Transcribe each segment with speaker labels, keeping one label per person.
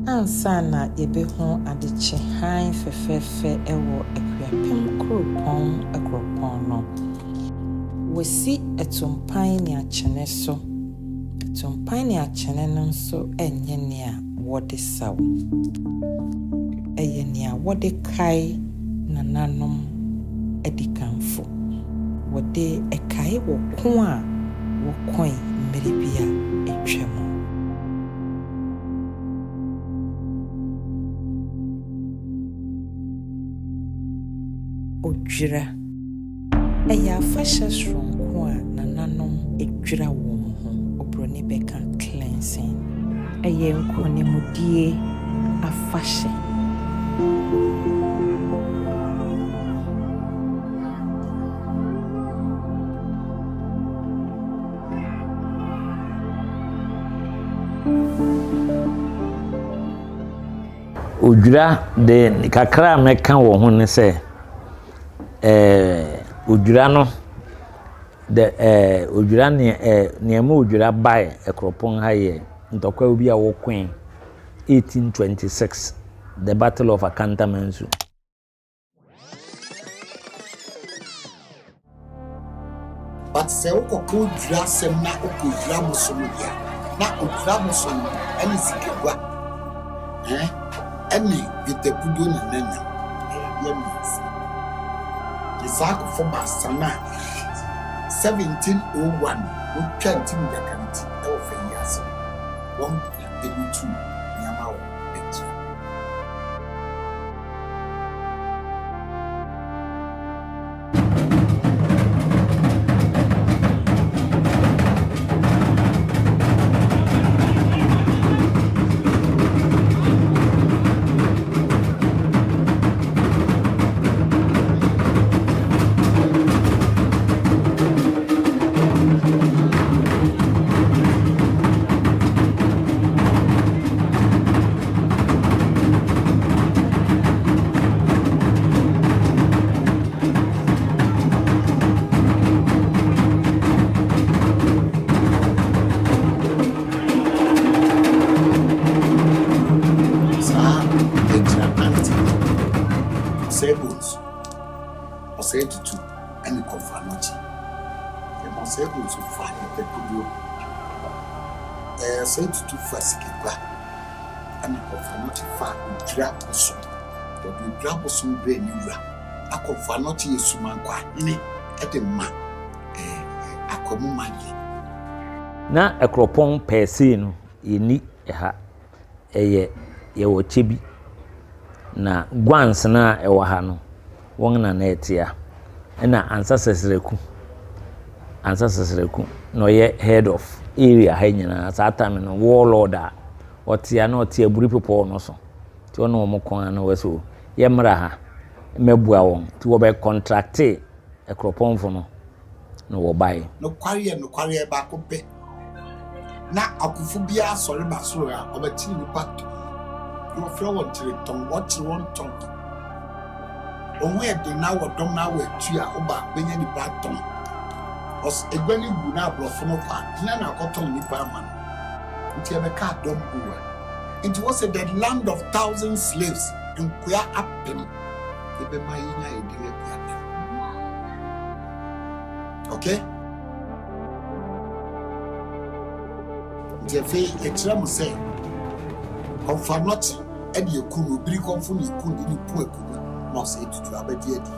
Speaker 1: Ansana yebehu adiche han fefefe ewo Akuapem kropon no wesi etumpan ne achene so etumpan ne achene no nso enye ne a wode saw eye ne a wode kai nananom edikanfo wode ekai wo ko a wo koin mmeribia etwemo Odwira eya fashion stronko a nananom edwira won ho obroni beka cleansing eye nkonimudie afashe
Speaker 2: Odwira de kakra meka wo ho ne se Odwira no de Odwira ne ma Odwira bai ekropon ha ye ntokwa obi a wo kwen 1826 the battle of Akantamansu
Speaker 3: but se wo ko Odwira sem na Odwira Bosom dia na Odwira Bosom ani sikegwa ani vitepudo na nanya ya misi Isaac for Basana 1701 no twanti mdakanti e wo fa yase won ebutu nyama wo etu Say to two and confanoti. The must able to find the good. Say to two first and confanoti far with Bosom. But with Bosom brain you a confanoti is sumanqua in it at the man a common money.
Speaker 2: Na ekropon pese no yeni ha ye wo chebi na gwans na ewo ha no won na etia na ancestral no ye head of area ha nyina sa time no warlord a otia na otia buri people no so ti ono mo kon na weso ye mra ha mebua won ti wo be contract ekropon fo no wo bai
Speaker 3: no kware ba ko be na akufu bia sori ba so a obati ni pat you feel what to ton what you want ton onwe de na wodom na watu a oba benya ni baton os egwani gu na abrofo no kwa na akoton ni pa man nti e be ka dom buwa it was the land of thousand slaves Nkoa Apem e be mayinya e de Akuapem okay nti fe etrem say Confanoti e de ekunu biri konfu ni ekunu ni pu ekunu no say to abedi adi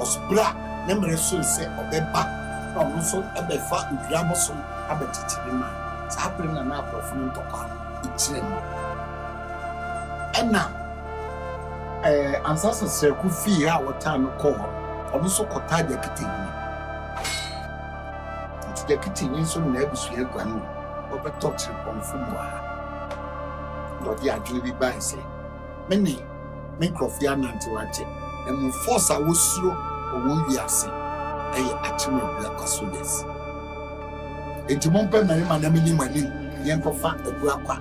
Speaker 3: osbra na mere so se obeba na no so ebefa Odwira Bosom abetitiri ma sa apre na aprofo no ntokwa itire no ena ancestral circle fee a wota no call ono so kota de kitini nti de kitini so na abusu agwa no obeto tire konfo mo a no dia adwene bi ban se me crofia nanti wache emu force a wosuro owo wiase eye achime bia kwaso yes enti mo mpa na na meni mani yen kofa ebu akwa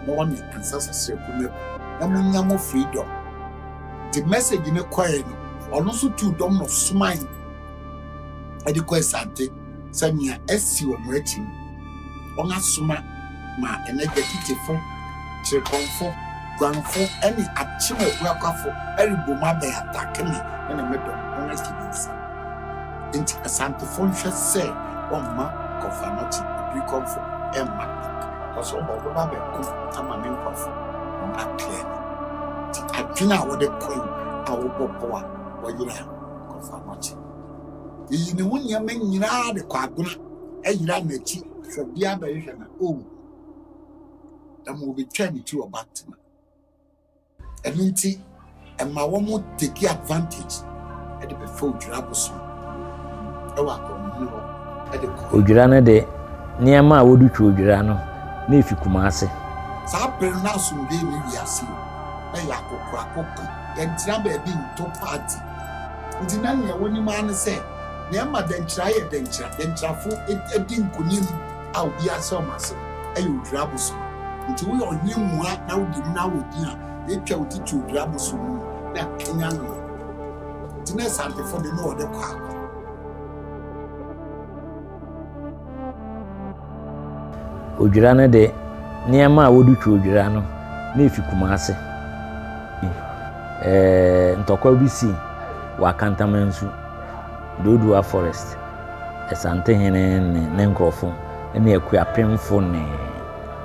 Speaker 3: no one ancestral circle me na mo nyamo freedom the message ne kwae no ono so tu dom no smile edi kwa sante sanya esi wo mo achi ona suma ma energetic chekonfo granfo any achime buakafo eriboma be attack me na medo honestly bisa enti asante fonhwe say omma kofanoti brikomfo emma koso obo ba be ko amane nkofo on clear ti adwena wo de koy awoboboa woyira kofanoti yi ne wonya manyira de kwagona ayira na chi hwabia ba yehwe na o will be turned to a batman. And my woman take advantage at the before Odwira Bosom.
Speaker 2: Odwira de niama wodu twa Odwira no na efi Kumase.
Speaker 3: Sa pere na so be ni wiase. Na yakokora kokko. Entra ba bi nto party. Nti na ne woni ma ne se niama dentra ye dentrafo edi nkunim a obi asomase. Ayo Odwira Bosom. Nti we onyemua na wodi na wodi a etwa wodi tu Odwira Bosom na Kenya no tina sante for the no de kwa
Speaker 2: Odwira de niama wodu twa Odwira no na efi Kumase ntokwa bisi wa Kantamansu Odwira forest esante hene ne nkrofo na Akuapem fo ne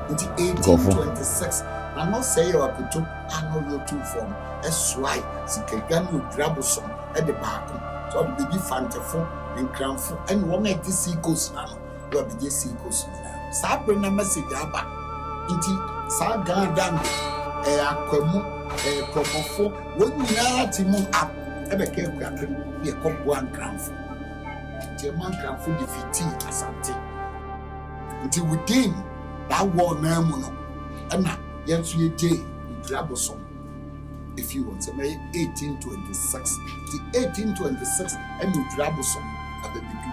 Speaker 3: 1826 I'm not saying you are put annual your two form as why Sikegani Odwira Bosom at the back so the baby fantafo and cranfo and one at the sea coast now will be the sea coast Sabra message about inti Sagan Dan Aquamu Propofo when you are Timon up ever came be a cop one cranfo German cranfo defeating Asante until within that war na mu no na yenso ye day Odwira Bosom if you want to say 1826 the 1826 and Odwira Bosom abebidu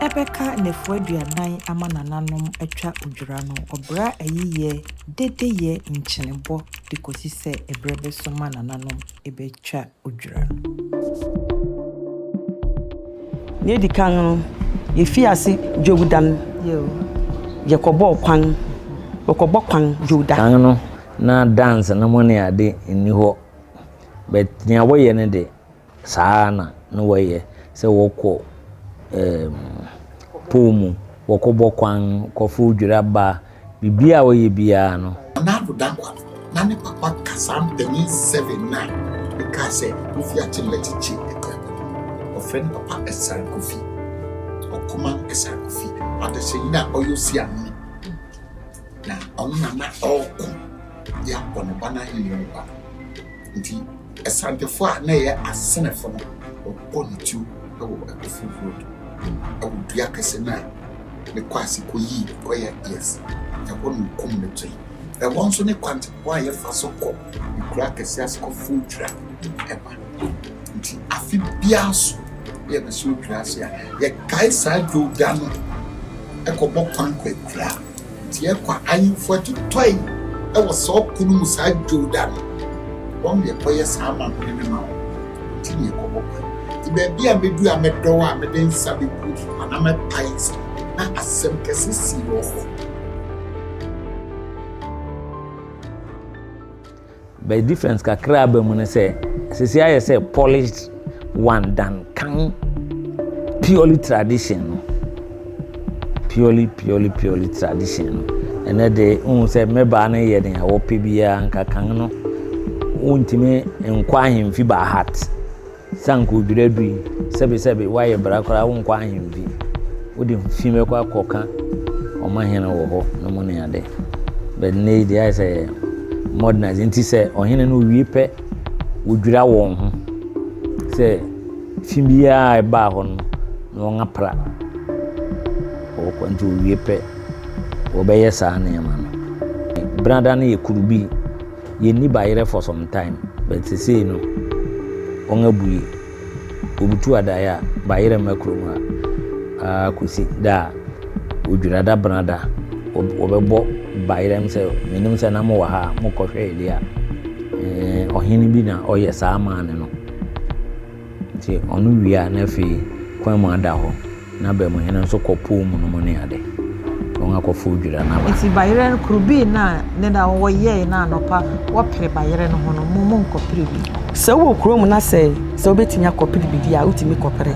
Speaker 1: Ebeka nefo aduanan amanananom atwa Odwira no obra ayiye dedeye nchenebo dikosi se ebrebe so manananom ebetwa Odwira no
Speaker 4: ne di kan ye fiase jogudan ye kobo kwan jogudan
Speaker 2: kan no na dance na money ade ni ho but nya wo ye ne de saa na no wo ye se wo ko pomu wo kobo kwan kofu Odwira ba bibia wo ye bia no
Speaker 3: na rudankwa na ne papa kasam the 79 because if you are chilechi friend papa esar kofi okuma esar kofi adese ina oyosia mi na onna na oku ya kono bana hiyo ba nti esantefo a na ye asenefo no okonitu ewo ekofu road ewo dua kese na me kwasi koyi koye yes ya kono kum ne tui e wonso ne kwante kwa ye faso ko ikura kese askofu Odwira eba nti afi biaso ye be so class ya ye kai sa do dano e ko bokwan kwa kura ti e kwa ayinfo toy e wo so kunu mu sa do dano won ye ko ye sa ma ne ma ti ni ko bokwan ti be bia medu a medo a me den sa be good ana me pais na asem kese si wo
Speaker 2: by difference kakra ba mu ne say I say polished one than can purely tradition purely tradition ene de se meba na ye den awo pe bia nka kan no untimi nkwa ahemfi ba hat sanko Odwira dui sebe waye brakora nkwa ahemfi wodi fime kwa koka omahene wo ho no mo ne ade but ne dey say modernizing ti say ohene no wie pe Odwira won ho say fimia e ba ho no ngapra o kwanto wie pe obeye sa na ma no brada na ye kurubi ye ni bayere for some time but say no onga buyi obutu adaya bayere makro ha kusi da Odwira da brada obebo bayere mse menim se na mo wa ha mo kohwe elia ohini bi na oye sa ma ne no ti onu wia na fi kwan mu ada ho na ba mo hena so kopo mu no mo ne ade onga kofo Odwira na ba
Speaker 1: iti bayere kurubi na ne da wo ye na anopa wo pere bayere no ho no mo nkopere bi
Speaker 4: so wo kuro mu na se obetimi akopere bi dia utimi kopere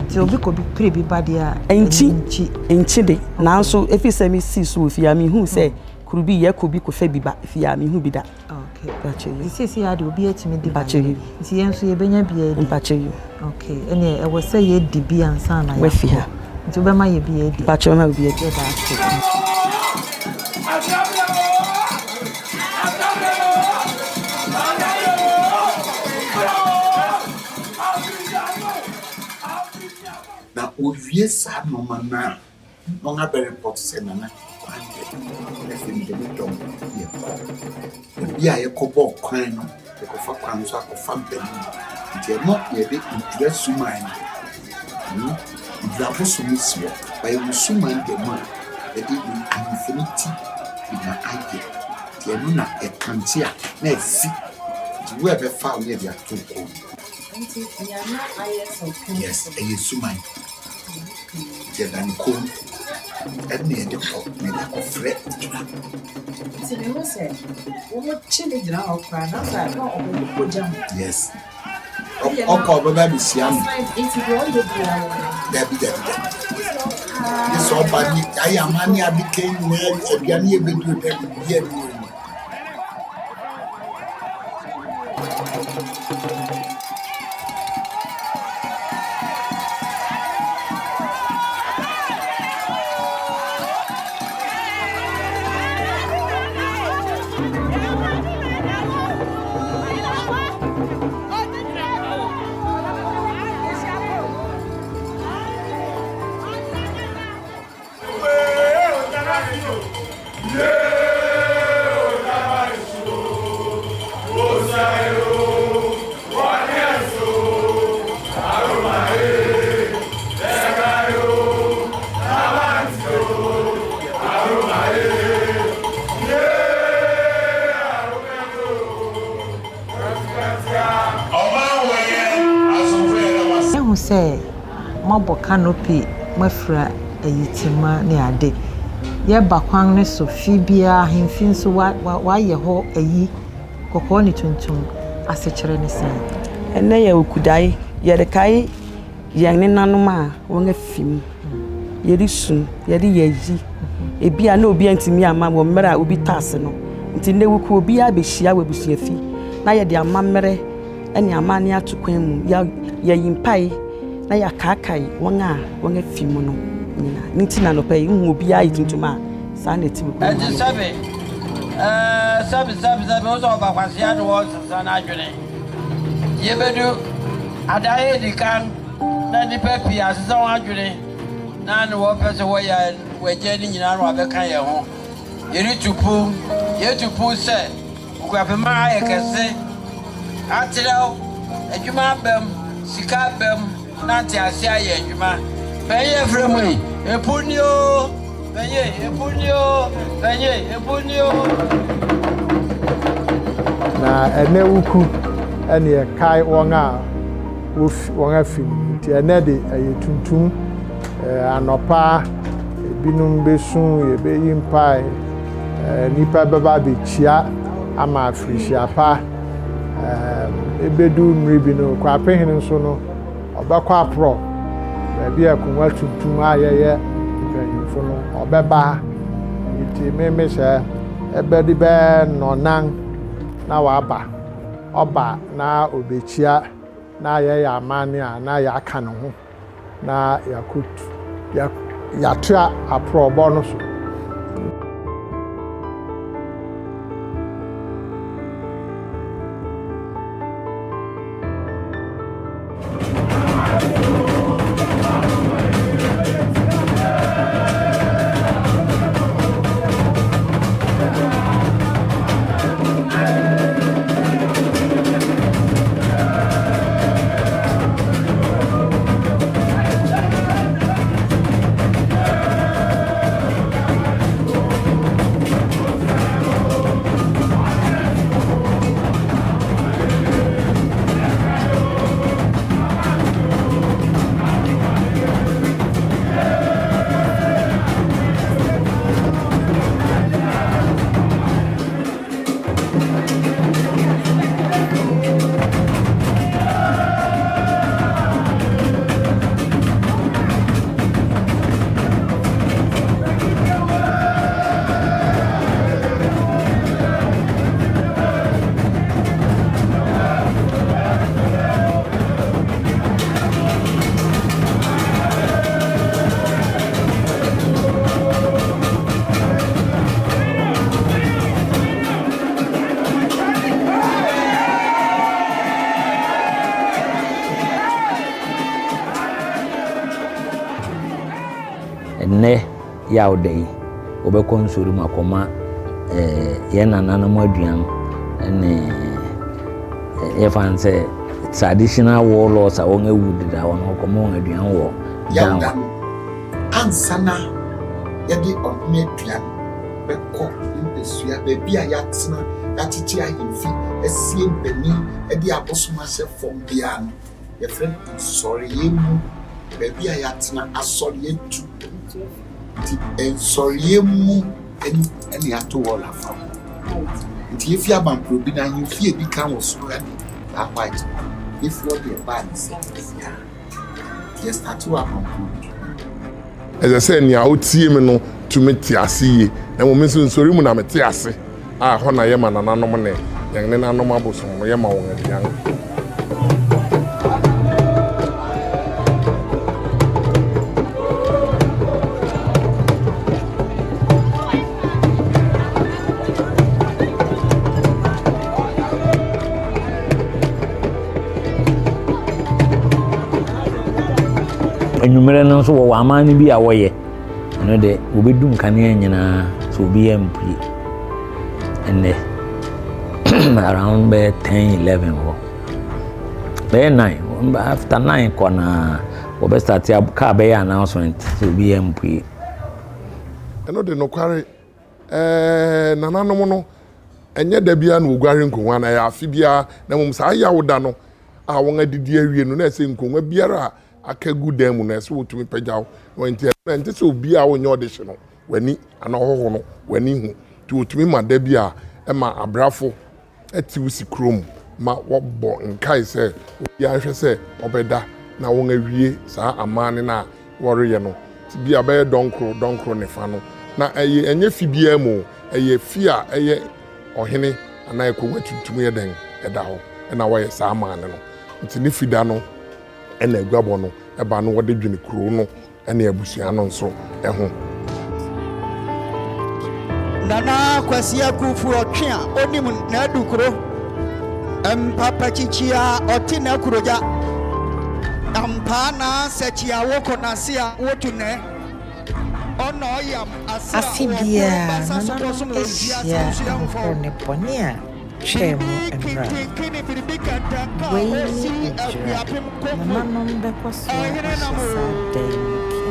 Speaker 1: ti obi ko bi pere bi ba dia
Speaker 4: enchi de nanso efi se mi si so ofia mi hu se kurubi ye ko bi ko fe bi ba fia mi hu bi da
Speaker 1: okay bache isi ya de obi etimi di bache isi yenso ye benya bia di
Speaker 4: bache
Speaker 1: okay ene e wo se ye di bi ansa na ya
Speaker 4: we fia
Speaker 1: nti be ma ye bi ye di
Speaker 4: bache ma bi ye di da
Speaker 3: na owie sa no mana no nga be report se na na FM de dom ye ko bia ye ko bo kwan no ye ko fa kwan so akofa mbani nti no ye de Odwira suman Odwira bosom sio ba ye suman de ma ye de infinity na age ti no na e kantia na esi ti we be fa we de atoko
Speaker 1: nti ya na ancestral
Speaker 3: yes e suman je dan ko and the top made up of fret. Yes. Okay, but that is young. Debbie. This all body, I am money, I became well, and Yanni been to them.
Speaker 1: Say mabo canopy mafra ayitima ne ade ye bakwan ne so fi bia hemfin so wa ye ho ayi kokko ne tuntum asechire ne sen
Speaker 4: ene ye okudai ye de kai ye ne nanom a won afim ye risun ye de ye yi ebia na obi antimi ama wo mmere obi tase no nti ne wuku obi abehia wabusu afi na ye de amamere ene amane atukwan mu ya yimpai na ya kakai wonga fimu no nyina nti na no pay hu obi ayi tuntuma sa na ti bu
Speaker 5: sabe o so ba kwase ya no sa na adwene ye bedu adaye di kan na di papi asesa won adwene na no wo pese wo ya weje ni nyina no abeka ye ho ye tupu se Akuapem aye kese atreo adwuma abem sika abem Nanti asia ye adwuma benye fremu epunio
Speaker 6: na ene wuku ene kai wonga wonga film ti ene de ayetuntum anopa binum besun ye be yimpai nipa baba be chia ama afrishia pa ebedu mribino Akuapem hin so no obekwa pro ba bia kunwa tuntum ayeye mpanyimfo no obeba nti me sɛ ɛbɛdi bɛɛ nɔnan na waba ɔba na obekyia na yɛyɛ amane a na yɛaka ne ho na yɛatoa aporɔbɔ no so.
Speaker 2: Ne yaw day obekɔ nsori mu akɔma yɛn nananom aduan ne yɛfan sɛ traditional warlords a wɔn awu deda wɔn akɔma wɔn aduan wɔ
Speaker 3: yawda ansana yɛde ɔhome aduan bɛkɔ mbɛsua baabi a yɛatena yɛatete ahemfi asie mpanin de abosom ahyɛ fam biara no yɛfrɛ no nsɔreyɛ mu baabi a yɛatena asɔre yɛtu nti nsɔreyɛ mu ɛne ato wɔ lafa nti yɛfi abampuro bi na ahemfi edi kan wɔ soro ɛne white yɛfi ɔde ɛbaa ne sɛ yɛstarte wɔ abampuro bi
Speaker 7: ɛsɛ sɛ nea wotie me no tumi te ase yie na mmom nso nsɔre mu na mete ase a hɔ na yɛma nananom ne yɛn ne nanom abosom no yɛma wɔn aduan.
Speaker 2: Enumere no so wɔ amane bi a wɔyɛ no de obedum kanea nyinaa so obi ampue ene around 10-11 ho by 9 after 9 kona obe start ka be announcement so obi ampue
Speaker 7: eno de no kware nananom no enye da bia na ogware nkonwa na ya afi bia na mum sa ya woda no a won adidi awie no na se nkonwa biara akagu dan mu na se wotumi pagyaw no nti se obi a wonye audition no wani ana hoho no wani hu ti wotumi ma da bia e ma abrafo ati wusi krom ma wobɔ nkai se obi ahwɛ se obeda na won awie saa amane na wɔreyɛ no ti bia bɛyɛ donkro ne fa no na enye fi bia mu eye fi a eye ohene ana ekogwa tuntum yɛ den ɛda hɔ ɛna wɔyɛ saa amane no nti ne fida no ɛna aguabɔ no ɛba no wɔde dwene kuro no ɛna abusua no nso ɛho
Speaker 8: Nana Kwasi Akufu otwe a onim na adukuro empapa chichia oti na kuroja ampa na sechia woko na sia wotune ono yam asa
Speaker 1: afibia nananom ahyia ahorow ne bɔne a twɛn mu mmra wei ne Odwira nananom bɛkɔ so ahyɛ saa dan mu